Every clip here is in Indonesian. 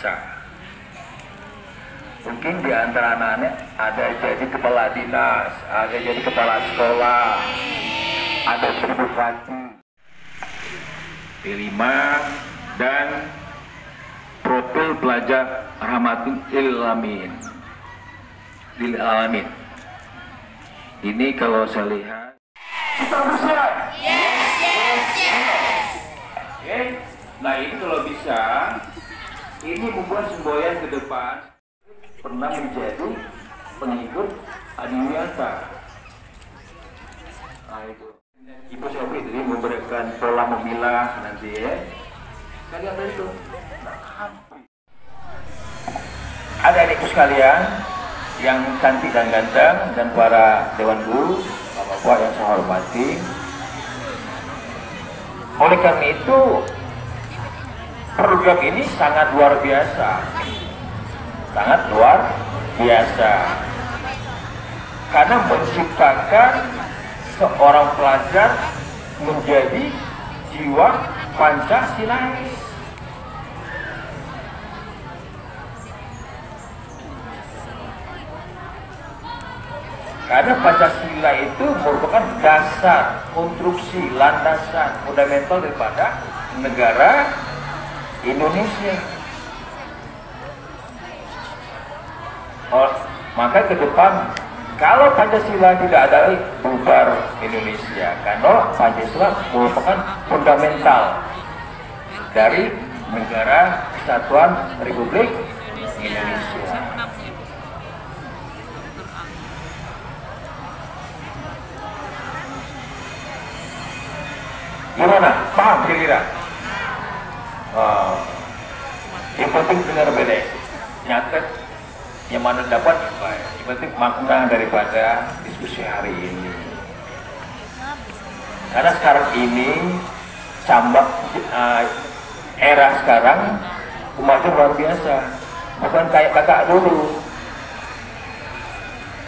bisa. Mungkin di antara anak-anak ada jadi kepala dinas, ada jadi kepala sekolah, ada jadi bupati. P5 dan profil pelajar rahmatul lil alamin. Ini kalau saya lihat kita bersiap. Oke. Nah ini kalau bisa, ini membuat semboyan ke depan pernah menjadi pengikut Adi Wiata. Nah itu Ibu Sofi jadi memberikan pola memilah nanti ya. Kalian ada itu. Ada adikku sekalian yang cantik dan ganteng dan para dewan guru, bapak-bapak yang saya hormati. Oleh karena itu program ini sangat luar biasa, sangat luar biasa, karena menciptakan seorang pelajar menjadi jiwa Pancasilais. Karena Pancasila itu merupakan dasar, konstruksi, landasan, fundamental daripada negara Indonesia. Maka ke depan, kalau Pancasila tidak ada, bubar Indonesia. Karena Pancasila merupakan fundamental dari negara Kesatuan Republik Indonesia. Gimana? Paham kira-kira? Yang penting benar beres, nyatet yang mana dapat yang penting makna daripada diskusi hari ini. Karena sekarang ini cambak era sekarang kemajuan luar biasa, bukan kayak kakak dulu.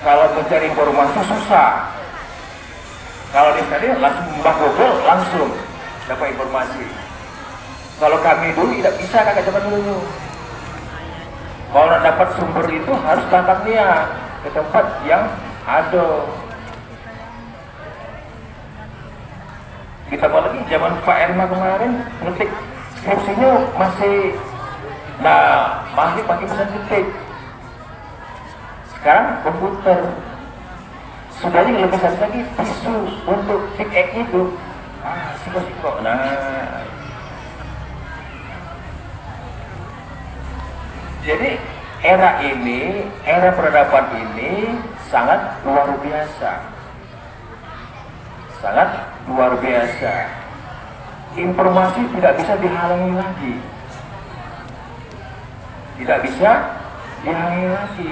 Kalau mencari informasi susah. Kalau di sini langsung mbak Google langsung dapat informasi. Kalau kami dulu tidak bisa kakak zaman dulu. Kalau nak dapat sumber itu harus datang dia ke tempat yang ada. Kita lagi zaman Pak Erma kemarin ngetik skripsinya masih masih pakai mesin ketik. Sekarang komputer. Sudahnya lebih besar lagi tisu untuk tik itu. Siko-siko. Nah. Jadi era ini, era peradaban ini sangat luar biasa. Sangat luar biasa. Informasi tidak bisa dihalangi lagi. Tidak bisa dihalangi lagi.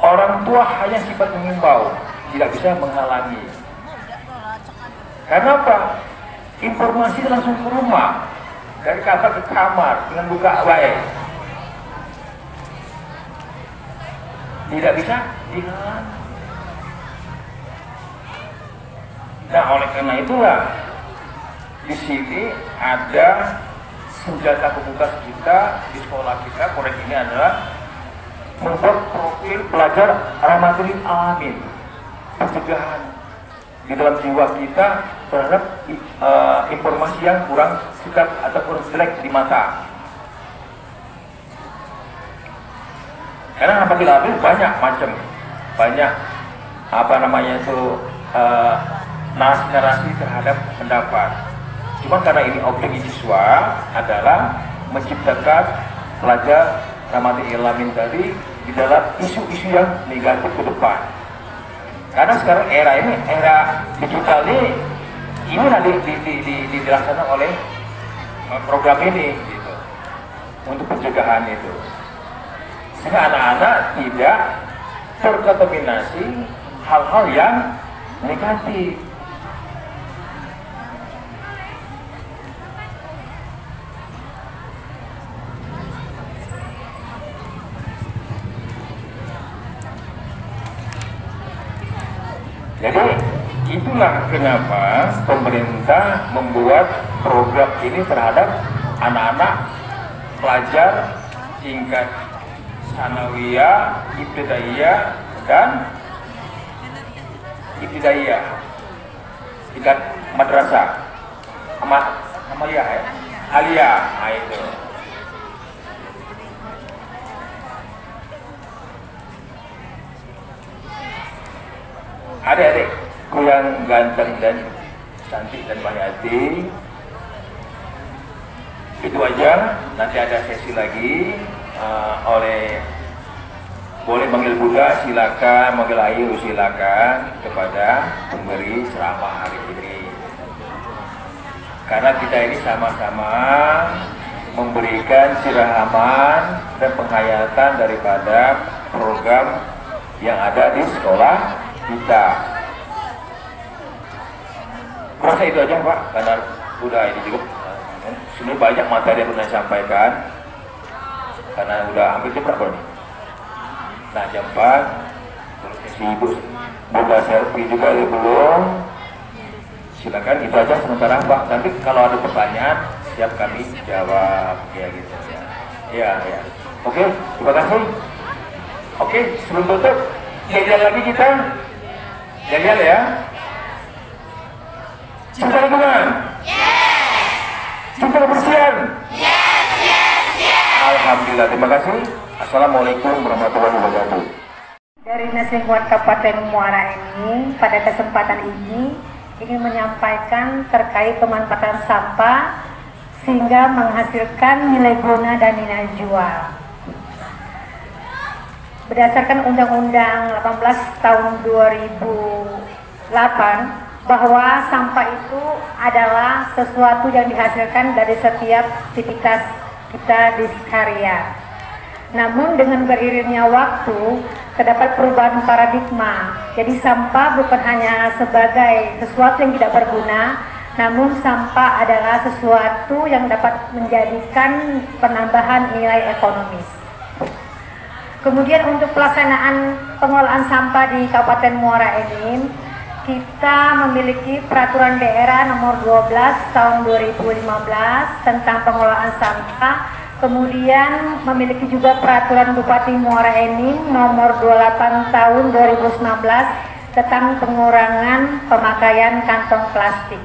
Orang tua hanya sifat mengimbau, tidak bisa menghalangi. Karena apa? Informasi langsung ke rumah, dari kamar ke kamar dengan buka baik. Tidak bisa dihalangi. Nah, oleh karena itulah di sini ada senjata pemungkas kita di sekolah kita. Proyek ini adalah membuat profil pelajar rahmatul alamin, pencegahan di dalam jiwa kita terhadap informasi yang kurang sikap atau kurang jelek di mata. Karena rahmatul alamin banyak macam, banyak narasi-narasi terhadap pendapat. Cuma karena ini objek siswa adalah menciptakan pelajar rahmatul alamin tadi di dalam isu-isu yang negatif ke depan. Karena sekarang era ini, era digital ini dilaksanakan oleh program ini gitu, untuk pencegahan itu. Sehingga anak-anak tidak terkontaminasi hal-hal yang negatif. Jadi itulah kenapa pemerintah membuat program ini terhadap anak-anak pelajar tingkat sanawiyah, ibtidaiyah dan ibtidaiyah, tingkat madrasah, amaliyah ya, aliyah, nah itu. Adik-adikku yang ganteng dan cantik dan baik hati, itu aja. Nanti ada sesi lagi, boleh manggil Buddha silakan, manggil Ayu silakan kepada pemberi ceramah hari ini. Karena kita ini sama-sama memberikan siraman dan penghayatan daripada program yang ada di sekolah kita. Rasa itu aja Pak, karena udah ini juga sebenarnya banyak materi yang sudah sampaikan, karena udah hampir jam berapa nih? Nah jam 4, terus si ibu buka selfie juga ya belum. Silakan itu aja sementara Pak. Nanti kalau ada pertanyaan siap kami jawab ya gitu ya. Ya. Oke, terima kasih. Oke, sebelum tutup, jalan lagi kita. Jalan ya. Cinta lingkungan. Yes. Cinta kebersihan. Yes. Alhamdulillah, terima kasih. Assalamualaikum warahmatullahi wabarakatuh. Dari Lingkungan Kabupaten Muara ini, pada kesempatan ini ingin menyampaikan terkait pemanfaatan sampah sehingga menghasilkan nilai guna dan nilai jual. Berdasarkan Undang-Undang 18 tahun 2008 bahwa sampah itu adalah sesuatu yang dihasilkan dari setiap aktivitas kita di seharian. Namun dengan beriringnya waktu terdapat perubahan paradigma. Jadi sampah bukan hanya sebagai sesuatu yang tidak berguna, namun sampah adalah sesuatu yang dapat menjadikan penambahan nilai ekonomis. Kemudian untuk pelaksanaan pengelolaan sampah di Kabupaten Muara Enim, kita memiliki peraturan daerah nomor 12 tahun 2015 tentang pengelolaan sampah. Kemudian memiliki juga peraturan Bupati Muara Enim nomor 28 tahun 2019 tentang pengurangan pemakaian kantong plastik.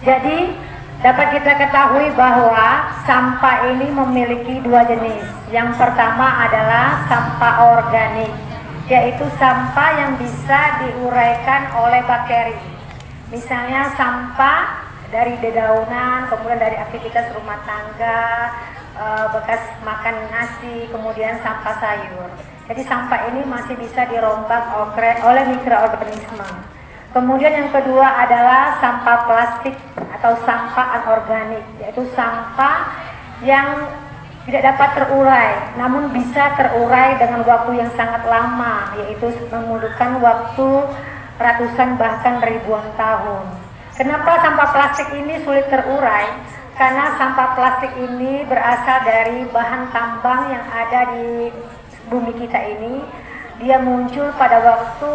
Jadi dapat kita ketahui bahwa sampah ini memiliki dua jenis. Yang pertama adalah sampah organik, yaitu sampah yang bisa diuraikan oleh bakteri. Misalnya sampah dari dedaunan, kemudian dari aktivitas rumah tangga, bekas makan nasi, kemudian sampah sayur. Jadi sampah ini masih bisa dirombak oleh mikroorganisme. Kemudian yang kedua adalah sampah plastik atau sampah anorganik, yaitu sampah yang tidak dapat terurai, namun bisa terurai dengan waktu yang sangat lama, yaitu membutuhkan waktu ratusan bahkan ribuan tahun. Kenapa sampah plastik ini sulit terurai? Karena sampah plastik ini berasal dari bahan tambang yang ada di bumi kita ini. Dia muncul pada waktu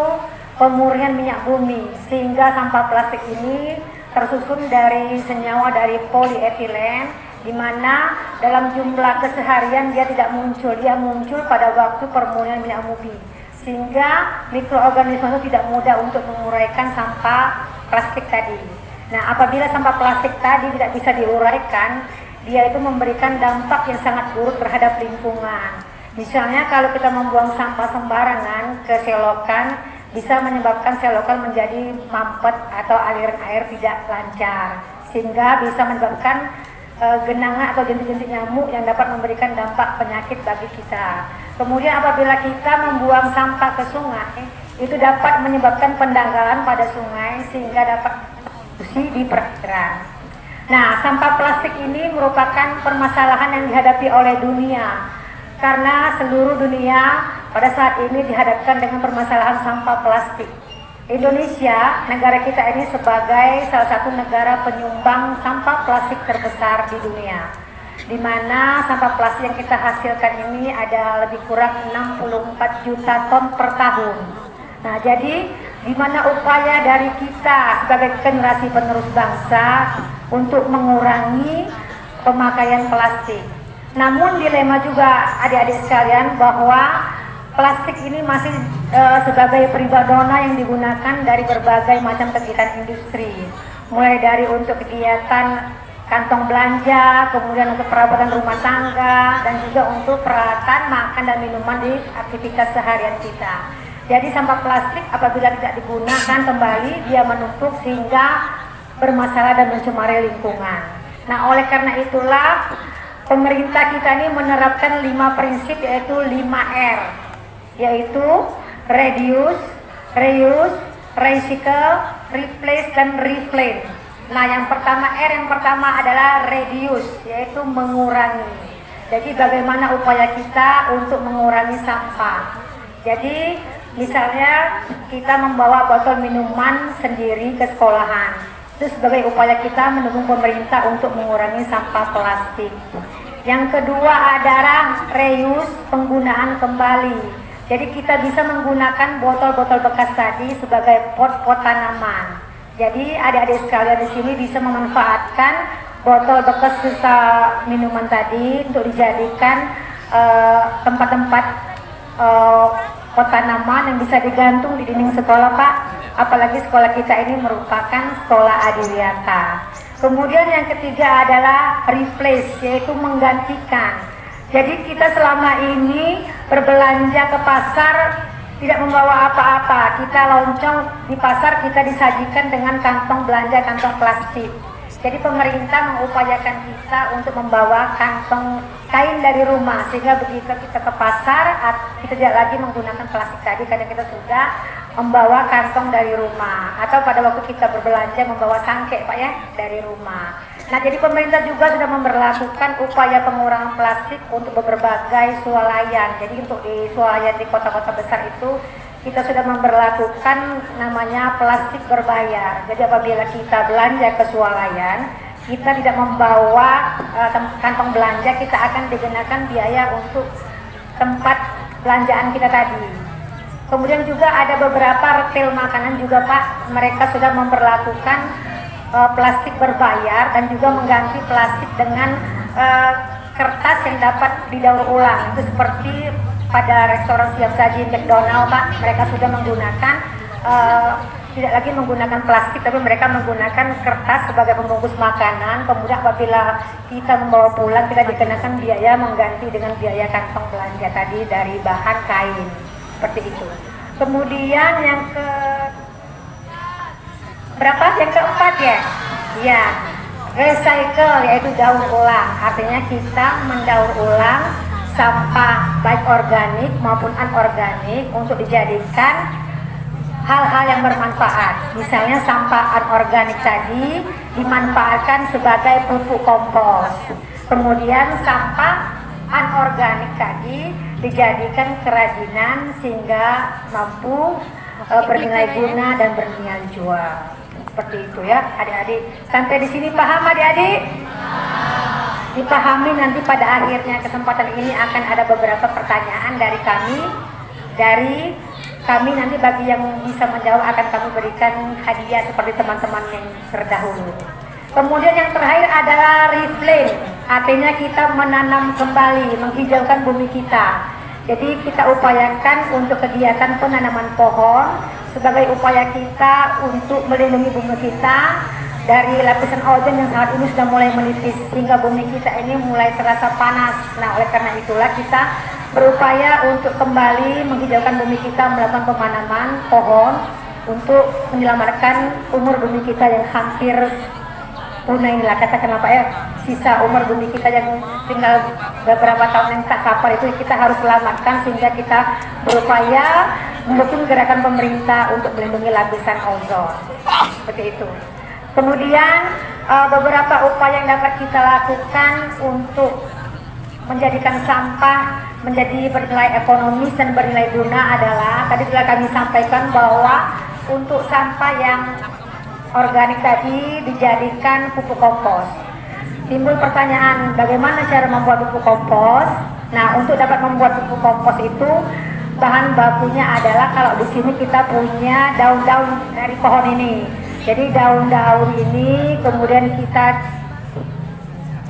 pemurnian minyak bumi, sehingga sampah plastik ini tersusun dari senyawa dari polietilen, di mana dalam jumlah keseharian dia tidak muncul, dia muncul pada waktu pemurnian minyak bumi, sehingga mikroorganisme itu tidak mudah untuk menguraikan sampah plastik tadi. Nah, apabila sampah plastik tadi tidak bisa diuraikan, dia itu memberikan dampak yang sangat buruk terhadap lingkungan. Misalnya kalau kita membuang sampah sembarangan ke selokan, bisa menyebabkan selokan menjadi mampet atau aliran air tidak lancar, sehingga bisa menyebabkan genangan atau jentik-jentik nyamuk yang dapat memberikan dampak penyakit bagi kita. Kemudian apabila kita membuang sampah ke sungai, itu dapat menyebabkan pendangkalan pada sungai sehingga dapat di perairan. Nah, sampah plastik ini merupakan permasalahan yang dihadapi oleh dunia, karena seluruh dunia pada saat ini dihadapkan dengan permasalahan sampah plastik. Indonesia, negara kita ini sebagai salah satu negara penyumbang sampah plastik terbesar di dunia, di mana sampah plastik yang kita hasilkan ini ada lebih kurang 64 juta ton per tahun. Nah, jadi di mana upaya dari kita sebagai generasi penerus bangsa untuk mengurangi pemakaian plastik. Namun dilema juga adik-adik sekalian bahwa plastik ini masih sebagai primadona yang digunakan dari berbagai macam kegiatan industri, mulai dari untuk kegiatan kantong belanja, kemudian untuk perabotan rumah tangga, dan juga untuk peralatan makan dan minuman di aktivitas seharian kita. Jadi sampah plastik apabila tidak digunakan kembali, dia menumpuk sehingga bermasalah dan mencemari lingkungan. Nah, oleh karena itulah pemerintah kita ini menerapkan 5 prinsip, yaitu 5R, yaitu reduce, reuse, recycle, replace, dan reclaim. Nah, yang pertama adalah reduce, yaitu mengurangi. Jadi bagaimana upaya kita untuk mengurangi sampah. Jadi misalnya kita membawa botol minuman sendiri ke sekolahan, itu sebagai upaya kita mendukung pemerintah untuk mengurangi sampah plastik. Yang kedua adalah reuse, penggunaan kembali. Jadi kita bisa menggunakan botol-botol bekas tadi sebagai pot-pot tanaman. Jadi adik-adik sekalian di sini bisa memanfaatkan botol bekas sisa minuman tadi untuk dijadikan tempat-tempat pot tanaman yang bisa digantung di dinding sekolah, Pak. Apalagi sekolah kita ini merupakan sekolah adiwiyata. Kemudian yang ketiga adalah replace, yaitu menggantikan. Jadi kita selama ini berbelanja ke pasar tidak membawa apa-apa. Kita loncong di pasar, kita disajikan dengan kantong belanja, kantong plastik. Jadi pemerintah mengupayakan kita untuk membawa kantong kain dari rumah, sehingga begitu kita ke pasar kita tidak lagi menggunakan plastik tadi karena kita sudah membawa kantong dari rumah, atau pada waktu kita berbelanja membawa sangke, Pak, ya, dari rumah. Nah, jadi pemerintah juga sudah memberlakukan upaya pengurangan plastik untuk berbagai swalayan. Jadi untuk di swalayan di kota-kota besar itu kita sudah memberlakukan namanya plastik berbayar. Jadi apabila kita belanja ke swalayan, kita tidak membawa kantong belanja, kita akan dikenakan biaya untuk tempat belanjaan kita tadi. Kemudian juga ada beberapa retail makanan juga, Pak, mereka sudah memperlakukan plastik berbayar dan juga mengganti plastik dengan kertas yang dapat didaur ulang. Itu seperti pada restoran siap saji McDonald, Pak, mereka sudah menggunakan tidak lagi menggunakan plastik, tapi mereka menggunakan kertas sebagai pembungkus makanan. Kemudian apabila kita membawa pulang, kita dikenakan biaya mengganti dengan biaya kantong belanja tadi dari bahan kain, seperti itu. Kemudian yang yang keempat ya? Ya, recycle, yaitu daur ulang. Artinya kita mendaur ulang sampah baik organik maupun anorganik untuk dijadikan hal-hal yang bermanfaat. Misalnya sampah anorganik tadi dimanfaatkan sebagai pupuk kompos. Kemudian sampah anorganik tadi dijadikan kerajinan sehingga mampu bernilai guna dan bernilai jual. Seperti itu ya, adik-adik. Sampai di sini paham, adik-adik? Dipahami. Nanti pada akhirnya kesempatan ini akan ada beberapa pertanyaan dari kami nanti bagi yang bisa menjawab akan kami berikan hadiah seperti teman-teman yang terdahulu. Kemudian yang terakhir adalah reclaim, artinya kita menanam kembali, menghijaukan bumi kita. Jadi kita upayakan untuk kegiatan penanaman pohon sebagai upaya kita untuk melindungi bumi kita dari lapisan ozon yang saat ini sudah mulai menipis sehingga bumi kita ini mulai terasa panas. Nah, oleh karena itulah kita berupaya untuk kembali menghijaukan bumi kita, melakukan pemanaman pohon untuk menyelamatkan umur bumi kita yang hampir punah inilah, katakanlah Pak ya, sisa umur bumi kita yang tinggal beberapa tahun yang tak kapal itu kita harus selamatkan, sehingga kita berupaya mendukung gerakan pemerintah untuk melindungi lapisan ozon, seperti itu. Kemudian beberapa upaya yang dapat kita lakukan untuk menjadikan sampah menjadi bernilai ekonomis dan bernilai guna adalah, tadi sudah kami sampaikan bahwa untuk sampah yang organik tadi dijadikan pupuk kompos. Timbul pertanyaan, bagaimana cara membuat pupuk kompos? Nah, untuk dapat membuat pupuk kompos itu bahan bakunya adalah, kalau di sini kita punya daun-daun dari pohon ini. Jadi daun-daun ini kemudian kita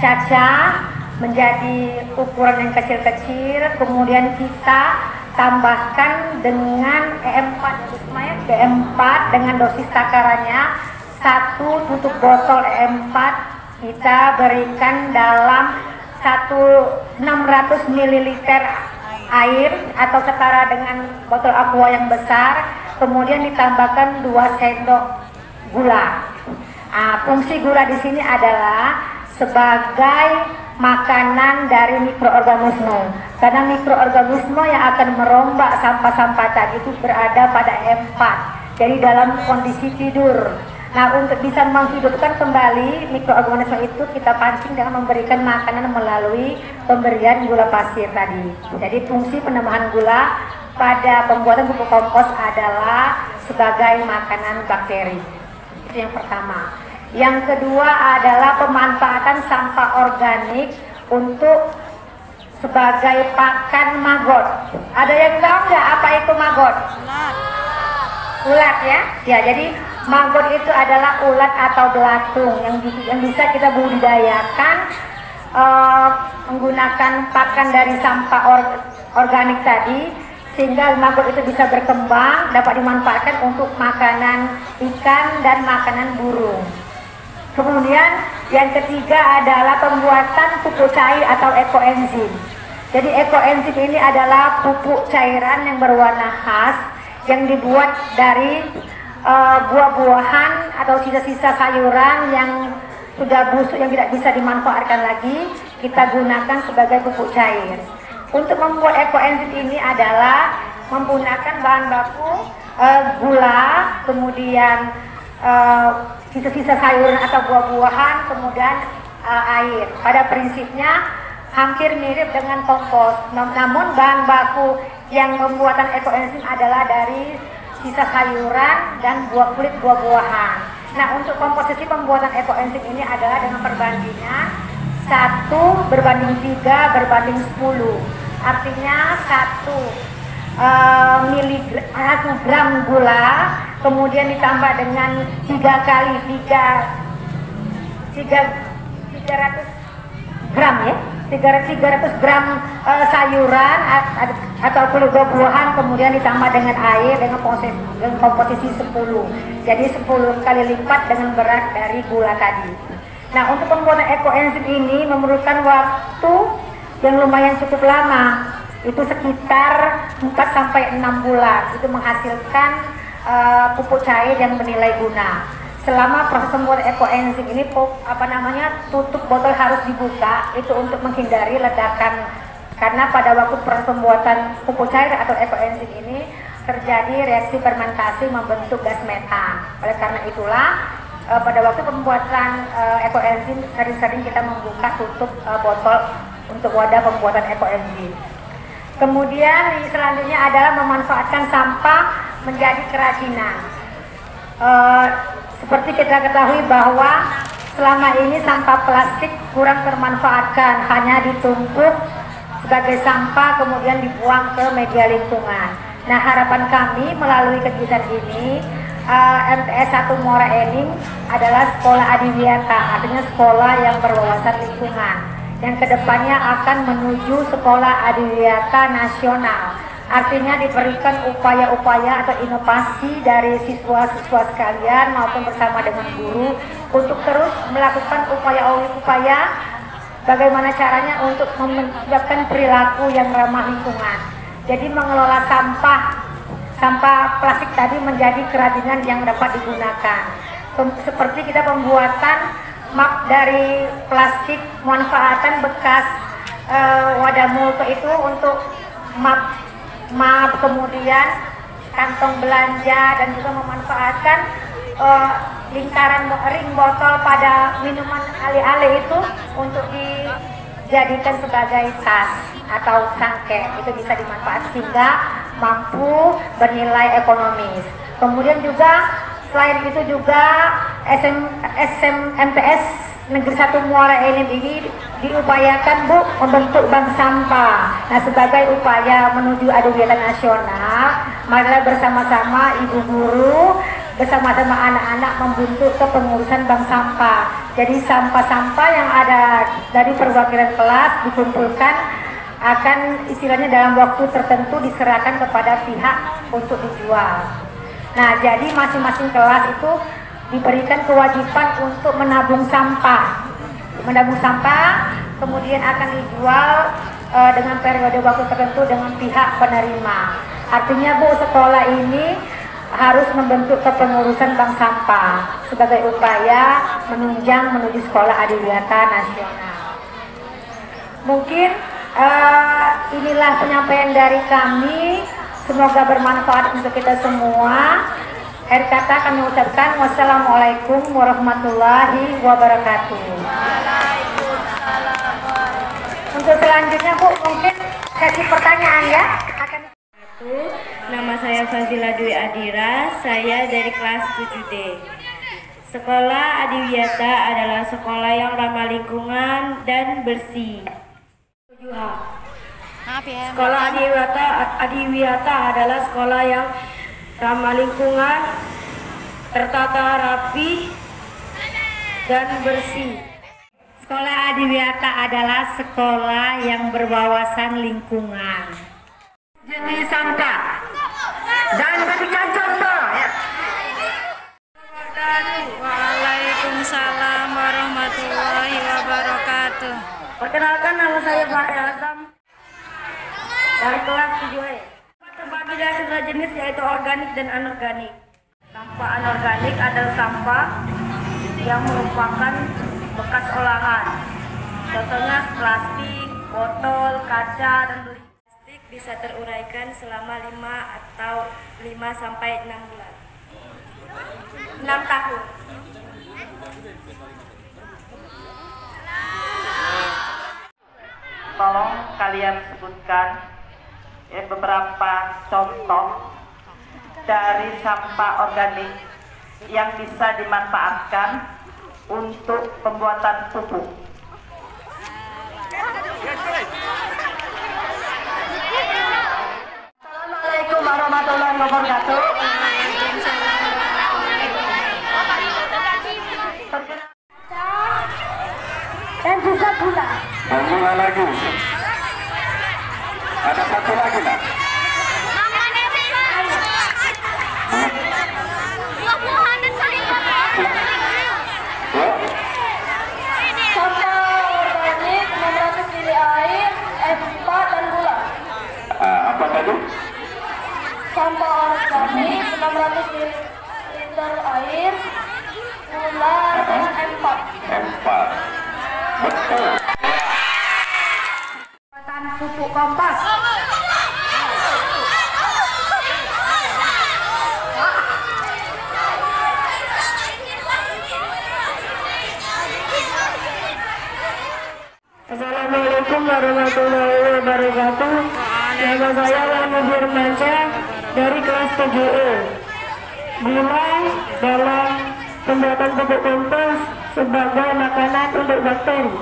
cacah menjadi ukuran yang kecil-kecil, kemudian kita tambahkan dengan E4 E4 dengan dosis takarannya 1 tutup botol E4 kita berikan dalam 600 ml air atau setara dengan botol aqua yang besar, kemudian ditambahkan 2 sendok gula. Fungsi gula di sini adalah sebagai makanan dari mikroorganisme, karena mikroorganisme yang akan merombak sampah-sampah tadi itu berada pada E4, jadi dalam kondisi tidur. Nah, untuk bisa menghidupkan kembali mikroorganisme itu kita pancing dengan memberikan makanan melalui pemberian gula pasir tadi. Jadi fungsi penambahan gula pada pembuatan pupuk kompos adalah sebagai makanan bakteri. Itu yang pertama. Yang kedua adalah pemanfaatan sampah organik untuk sebagai pakan maggot. Ada yang tahu nggak apa itu maggot? Ulat ya? Ya, jadi maggot itu adalah ulat atau belatung yang bisa kita budidayakan menggunakan pakan dari sampah organik tadi, sehingga maggot itu bisa berkembang, dapat dimanfaatkan untuk makanan ikan dan makanan burung. Kemudian yang ketiga adalah pembuatan pupuk cair atau ekoenzim. Jadi ekoenzim ini adalah pupuk cairan yang berwarna khas yang dibuat dari buah-buahan atau sisa-sisa sayuran yang sudah busuk yang tidak bisa dimanfaatkan lagi, kita gunakan sebagai pupuk cair. Untuk membuat ekoenzim ini adalah menggunakan bahan baku gula, kemudian sisa-sisa sayuran atau buah-buahan, kemudian air. Pada prinsipnya hampir mirip dengan kompos, namun bahan baku yang pembuatan ekoenzim adalah dari sisa sayuran dan kulit buah-buahan. Nah, untuk komposisi pembuatan ekoenzim ini adalah dengan perbandingan 1 berbanding 3 berbanding 10. Artinya 1 gram gula kemudian ditambah dengan 300 gram ya, 300 gram sayuran atau kulit buah-buahan, kemudian ditambah dengan air dengan komposisi 10. Jadi 10 kali lipat dengan berat dari gula tadi. Nah, untuk pembuatan ekoenzim ini memerlukan waktu yang lumayan cukup lama, itu sekitar 4-6 bulan, itu menghasilkan pupuk cair yang bernilai guna. Selama proses pembuatan ekoenzim ini tutup botol harus dibuka, itu untuk menghindari ledakan, karena pada waktu proses pembuatan pupuk cair atau ekoenzim ini terjadi reaksi fermentasi membentuk gas metan. Oleh karena itulah pada waktu pembuatan ekoenzim sering-sering kita membuka tutup botol untuk wadah pembuatan ekoenzim. Kemudian selanjutnya adalah memanfaatkan sampah menjadi kerajinan. Seperti kita ketahui bahwa selama ini sampah plastik kurang termanfaatkan, hanya ditumpuk sebagai sampah kemudian dibuang ke media lingkungan. Nah, harapan kami melalui kegiatan ini, MTS 1 Muara Enim adalah sekolah adiwiyata, artinya sekolah yang berwawasan lingkungan, yang kedepannya akan menuju sekolah adiwiyata nasional. Artinya diberikan upaya-upaya atau inovasi dari siswa-siswa sekalian maupun bersama dengan guru untuk terus melakukan upaya-upaya bagaimana caranya untuk menciptakan perilaku yang ramah lingkungan. Jadi mengelola sampah plastik tadi menjadi kerajinan yang dapat digunakan. Seperti kita pembuatan map dari plastik, manfaatan bekas wadah multo itu untuk map, kemudian kantong belanja, dan juga memanfaatkan lingkaran ring botol pada minuman ale-ale itu untuk dijadikan sebagai tas atau cangkeh, itu bisa dimanfaatkan sehingga mampu bernilai ekonomis. Kemudian juga selain itu juga MTS Negeri 1 Muara Enim ini diupayakan Bu membentuk bank sampah. Nah, sebagai upaya menuju adiwiyata nasional, marilah bersama-sama ibu guru bersama-sama anak-anak anak-anak membentuk kepengurusan bank sampah. Jadi sampah-sampah yang ada dari perwakilan kelas dikumpulkan, akan istilahnya dalam waktu tertentu diserahkan kepada pihak untuk dijual. Nah, jadi masing-masing kelas itu diberikan kewajiban untuk menabung sampah. Menabung sampah kemudian akan dijual dengan periode waktu tertentu dengan pihak penerima. Artinya Bu, sekolah ini harus membentuk kepengurusan bank sampah sebagai upaya menunjang menuju sekolah adiwiyata nasional. Mungkin inilah penyampaian dari kami, semoga bermanfaat untuk kita semua. Akhir kata kami ucapkan wassalamualaikum warahmatullahi wabarakatuh. Untuk selanjutnya Bu, mungkin kasih pertanyaan ya. Nama saya Fazila Dwi Adira, saya dari kelas 7D. Sekolah Adiwiyata adalah sekolah yang ramah lingkungan dan bersih. Sekolah Adiwiyata adalah sekolah yang ramah lingkungan, tertata rapi, dan bersih. Sekolah Adiwiyata adalah sekolah yang berwawasan lingkungan. Jenis sampah dan berikan contoh ya. Waalaikumsalam warahmatullahi wabarakatuh. Perkenalkan, nama saya Pak Elzam dari kelas 7E. Terbagi dari tiga jenis, yaitu organik dan anorganik. Sampah anorganik adalah sampah yang merupakan bekas olahan. Contohnya plastik, botol, kaca, dan Plastik bisa teruraikan selama 5 sampai 6 bulan. 6 tahun. Tolong kalian sebutkan ya, beberapa contoh dari sampah organik yang bisa dimanfaatkan untuk pembuatan pupuk. Assalamualaikum warahmatullahi wabarakatuh. Dan juga gula. Gula lagi. Ada satu lagi nak. Buah-buahan dan sayuran. Sampah organik 600 ml air, M4 dan gula. Apa tadi? Sampah organik 600 ml air, gula dengan M4. M4. Betul. Buatan pupuk kompas. Assalamualaikum warahmatullahi wabarakatuh. Nama saya Lama Firmansyah dari kelas 7E. Gula dalam pembuatan pupuk kompos sebagai makanan untuk bakteri.